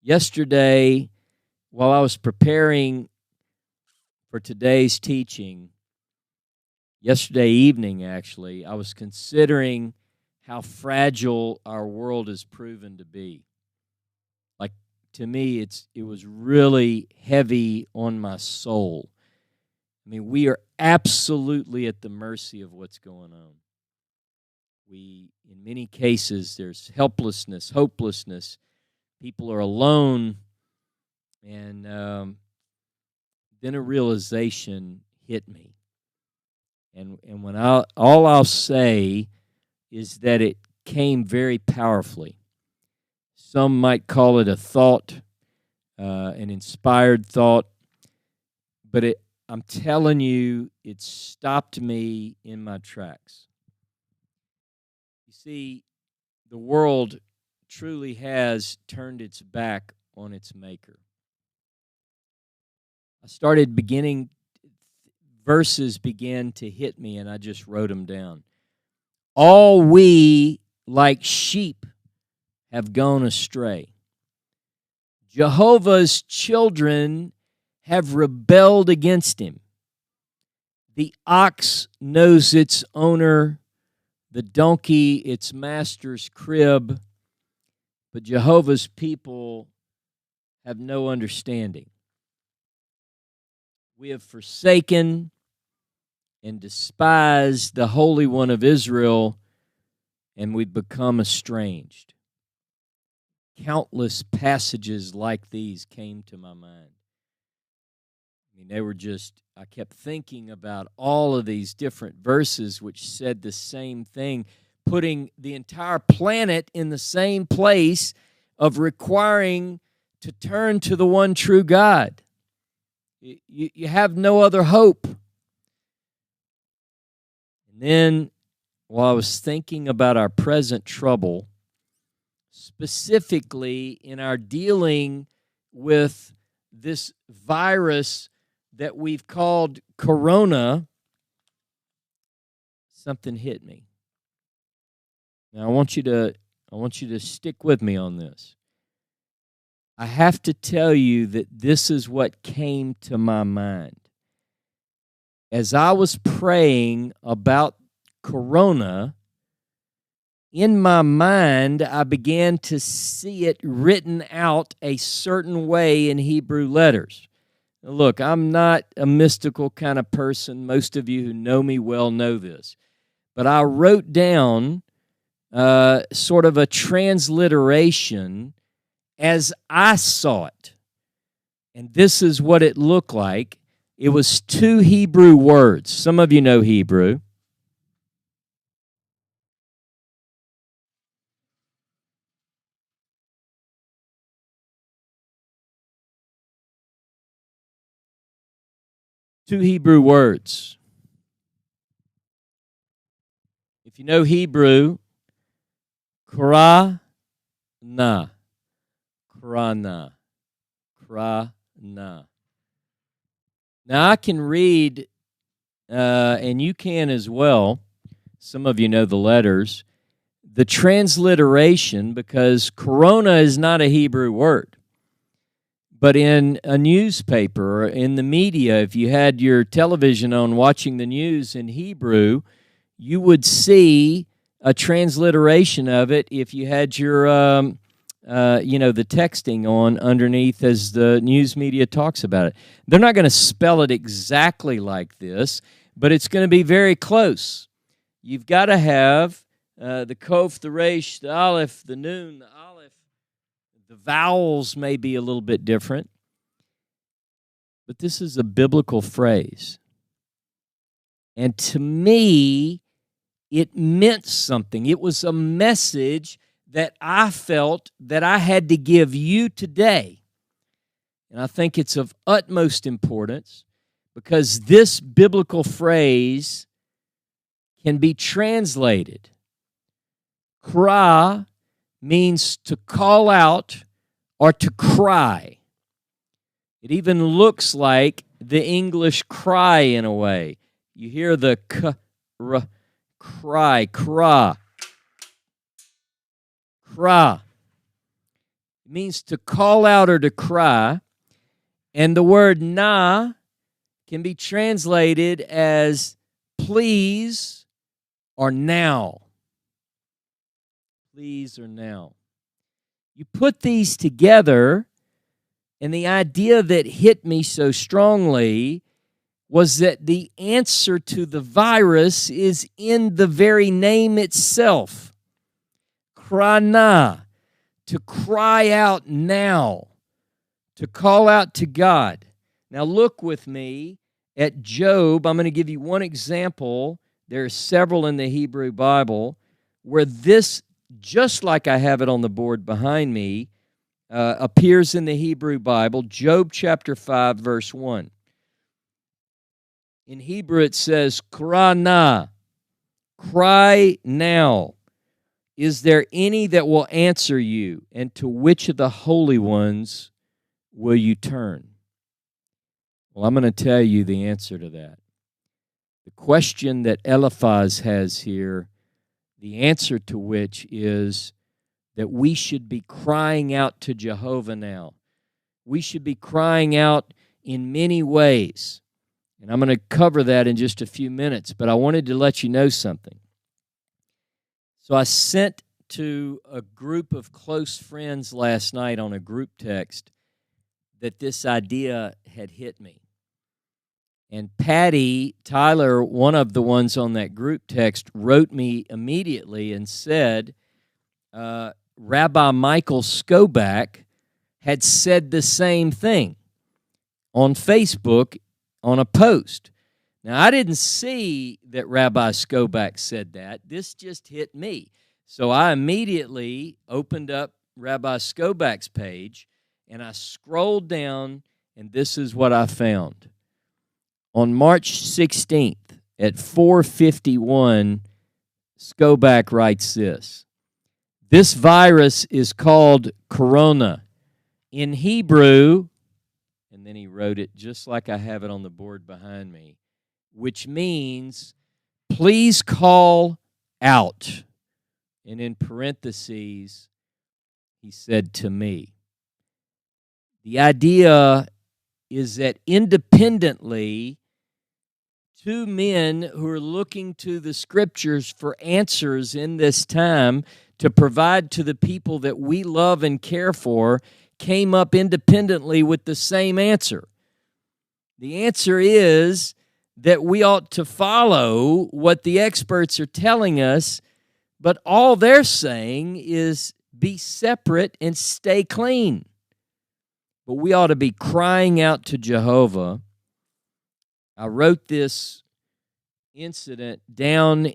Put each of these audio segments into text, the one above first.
Yesterday, while I was preparing for today's teaching, yesterday evening actually, I was considering how fragile our world has proven to be. Like, to me, it was really heavy on my soul. I mean, we are absolutely at the mercy of what's going on. In many cases, there's helplessness, hopelessness. People are alone, and then a realization hit me. And when all I'll say is that it came very powerfully. Some might call it a thought, an inspired thought, but I'm telling you, it stopped me in my tracks. You see, the world truly has turned its back on its maker. I started verses began to hit me, and I just wrote them down. All we, like sheep, have gone astray. Jehovah's children have rebelled against him. The ox knows its owner, the donkey its master's crib, but Jehovah's people have no understanding. We have forsaken and despised the Holy One of Israel, and we've become estranged. Countless passages like these came to my mind. I mean, they were I kept thinking about all of these different verses which said the same thing, putting the entire planet in the same place of requiring to turn to the one true God. You have no other hope. And then, while I was thinking about our present trouble, specifically in our dealing with this virus that we've called Corona, something hit me. Now, I want you to stick with me on this. I have to tell you that this is what came to my mind. As I was praying about Corona, in my mind, I began to see it written out a certain way in Hebrew letters. Now, look, I'm not a mystical kind of person. Most of you who know me well know this. But I wrote down sort of a transliteration as I saw it. And this is what it looked like. It was 2 Hebrew words. Some of you know Hebrew. Two Hebrew words. If you know Hebrew, krana, krana, krana. Now, I can read, and you can as well. Some of you know the letters. The transliteration, because corona is not a Hebrew word. But in a newspaper or in the media, if you had your television on watching the news in Hebrew, you would see a transliteration of it if you had your, the texting on underneath as the news media talks about it. They're not going to spell it exactly like this, but it's going to be very close. You've got to have the Kof, the Resh, the Aleph, the Nun, the Aleph. The vowels may be a little bit different, but this is a biblical phrase. And to me, it meant something. It was a message that I felt that I had to give you today. And I think it's of utmost importance because this biblical phrase can be translated. Kra means to call out or to cry. It even looks like the English cry in a way. You hear the cry, cra. It means to call out or to cry. And the word na can be translated as please or now. Please or now. You put these together, and the idea that hit me so strongly was that the answer to the virus is in the very name itself. Krana, to cry out now, to call out to God. Now look with me at Job. I'm going to give you one example. There are several in the Hebrew Bible where this, just like I have it on the board behind me, appears in the Hebrew Bible. Job chapter 5, verse 1. In Hebrew it says, Krana, cry now. Is there any that will answer you? And to which of the holy ones will you turn? Well, I'm going to tell you the answer to that. The question that Eliphaz has here, the answer to which is that we should be crying out to Jehovah now. We should be crying out in many ways. And I'm going to cover that in just a few minutes, but I wanted to let you know something. So I sent to a group of close friends last night on a group text that this idea had hit me. And Patty Tyler, one of the ones on that group text, wrote me immediately and said, Rabbi Michael Skoback had said the same thing on Facebook on a post. Now, I didn't see that Rabbi Skoback said that. This just hit me. So I immediately opened up Rabbi Skoback's page, and I scrolled down, and this is what I found. On March 16th at 4:51, Skoback writes this. This virus is called corona. In Hebrew, and then he wrote it just like I have it on the board behind me, which means, please call out. And in parentheses, he said, to me. The idea is that independently, two men who are looking to the Scriptures for answers in this time to provide to the people that we love and care for came up independently with the same answer. The answer is that we ought to follow what the experts are telling us, but all they're saying is be separate and stay clean. But we ought to be crying out to Jehovah. I wrote this incident down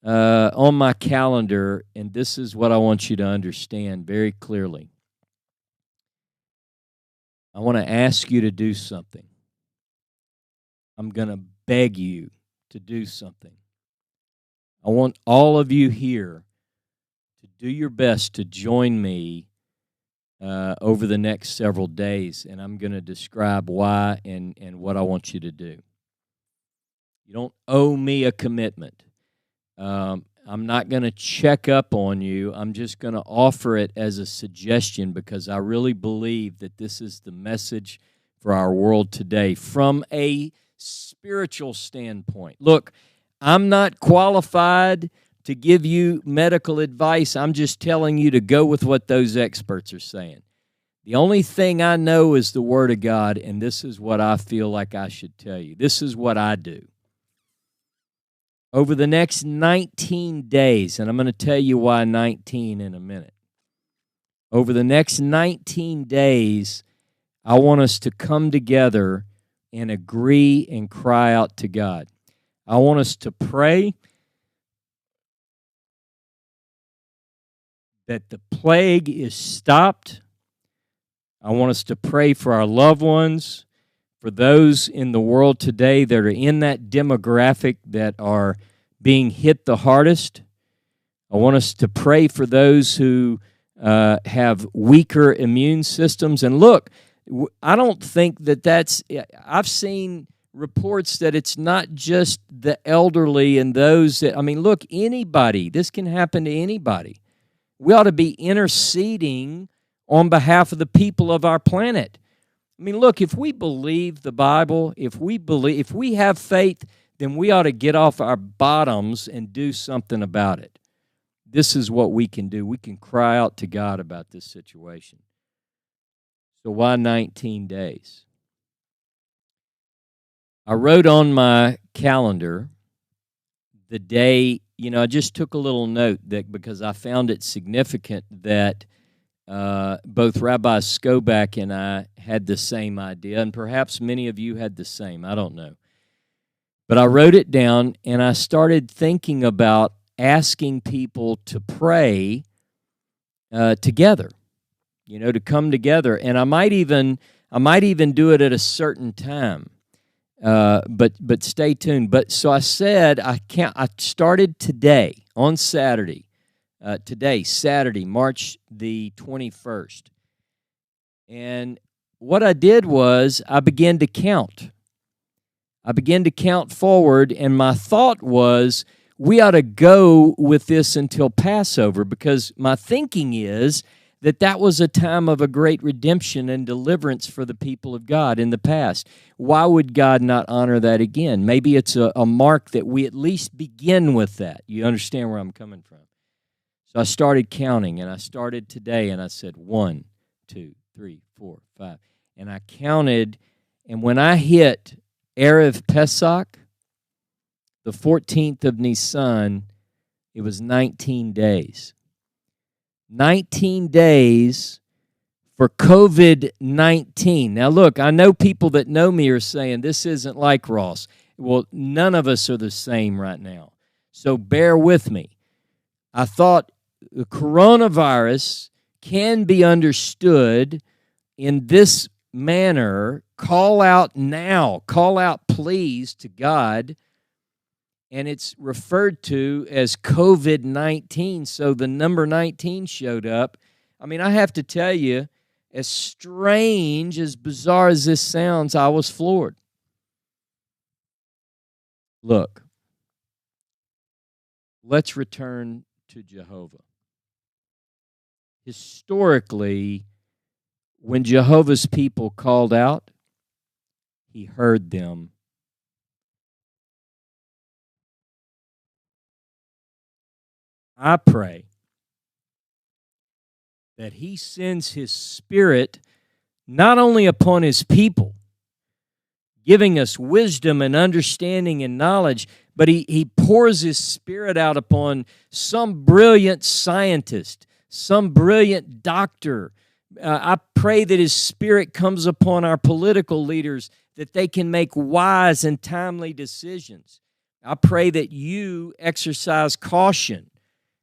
on my calendar, and this is what I want you to understand very clearly. I want to ask you to do something. I'm going to beg you to do something. I want all of you here to do your best to join me over the next several days, and I'm going to describe why and what I want you to do. You don't owe me a commitment. I'm not going to check up on you. I'm just going to offer it as a suggestion because I really believe that this is the message for our world today from a spiritual standpoint. Look, I'm not qualified to give you medical advice. I'm just telling you to go with what those experts are saying. The only thing I know is the Word of God, and this is what I feel like I should tell you. This is what I do. Over the next 19 days, and I'm going to tell you why 19 in a minute. Over the next 19 days, I want us to come together and agree and cry out to God. I want us to pray that the plague is stopped. I want us to pray for our loved ones, for those in the world today that are in that demographic that are being hit the hardest. I want us to pray for those who have weaker immune systems. And look, I don't think that's, I've seen reports that it's not just the elderly and those that, look, anybody, this can happen to anybody. We ought to be interceding on behalf of the people of our planet. I mean, look, if we believe the Bible, if we have faith, then we ought to get off our bottoms and do something about it. This is what we can do. We can cry out to God about this situation. So why 19 days? I wrote on my calendar the day, I just took a little note that because I found it significant that both Rabbi Skobach and I had the same idea, and perhaps many of you had the same. I don't know. But I wrote it down, and I started thinking about asking people to pray together, to come together. And I might even do it at a certain time. But stay tuned. But so I said I started today on Saturday. Today, Saturday, March the 21st. And what I did was I began to count. I began to count forward, and my thought was we ought to go with this until Passover, because my thinking is that was a time of a great redemption and deliverance for the people of God in the past. Why would God not honor that again? Maybe it's a mark that we at least begin with that. You understand where I'm coming from? So I started counting, and I started today, and I said 1, 2, 3, 4, 5. And I counted, and when I hit Erev Pesach, the 14th of Nisan, it was 19 days. 19 days for COVID-19. Now, look, I know people that know me are saying this isn't like Ross. Well, none of us are the same right now. So bear with me. I thought the coronavirus can be understood in this manner. Call out now. Call out, please, to God. And it's referred to as COVID-19. So the number 19 showed up. I mean, I have to tell you, as strange, as bizarre as this sounds, I was floored. Look, let's return to Jehovah. Historically, when Jehovah's people called out, he heard them. I pray that he sends his Spirit not only upon his people, giving us wisdom and understanding and knowledge, but he pours his Spirit out upon some brilliant scientist, some brilliant doctor. I pray that his Spirit comes upon our political leaders, that they can make wise and timely decisions. I pray that you exercise caution.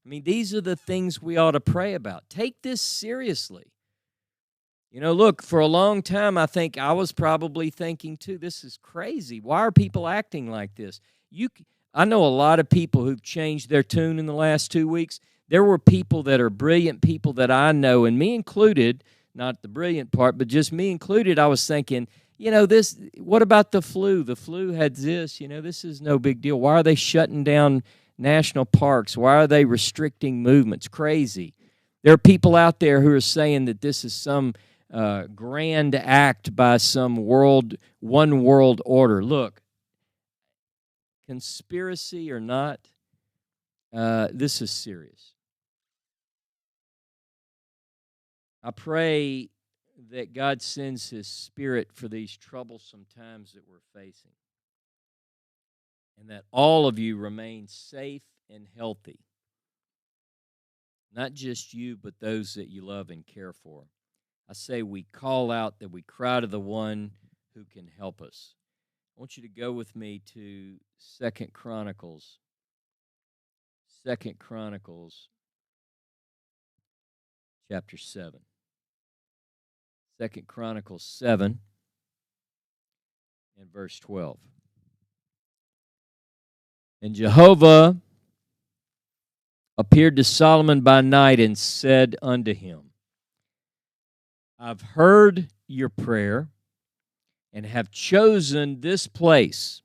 I mean, these are the things we ought to pray about. Take this seriously. Look, for a long time, I think I was probably thinking, too, this is crazy. Why are people acting like this? I know a lot of people who've changed their tune in the last 2 weeks. There were people that are brilliant people that I know, and me included, not the brilliant part, but just me included, I was thinking, what about the flu? The flu had this, this is no big deal. Why are they shutting down national parks? Why are they restricting movements? Crazy. There are people out there who are saying that this is some grand act by some one world order. Look, conspiracy or not, this is serious. I pray that God sends his Spirit for these troublesome times that we're facing, and that all of you remain safe and healthy. Not just you, but those that you love and care for. I say we call out, that we cry to the one who can help us. I want you to go with me to 2 Chronicles. 2 Chronicles chapter 7. 2 Chronicles 7 and verse 12. And Jehovah appeared to Solomon by night and said unto him, I've heard your prayer and have chosen this place.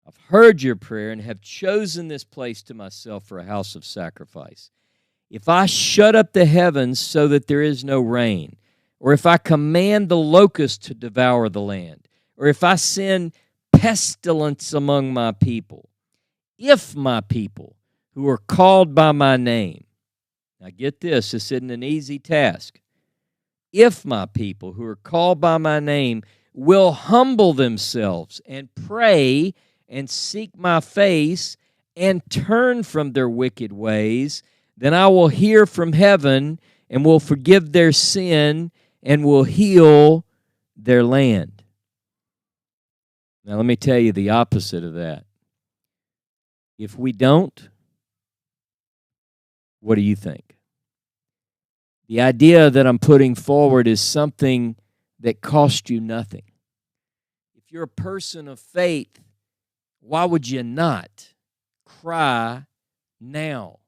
I've heard your prayer and have chosen this place to myself for a house of sacrifice. if I shut up the heavens so that there is no rain, or if I command the locust to devour the land, or if I send pestilence among my people, if my people who are called by my name, now get this isn't an easy task. If my people who are called by my name will humble themselves and pray and seek my face and turn from their wicked ways, then I will hear from heaven and will forgive their sin and will heal their land. Now, let me tell you the opposite of that. If we don't, what do you think? The idea that I'm putting forward is something that costs you nothing. If you're a person of faith, why would you not cry now?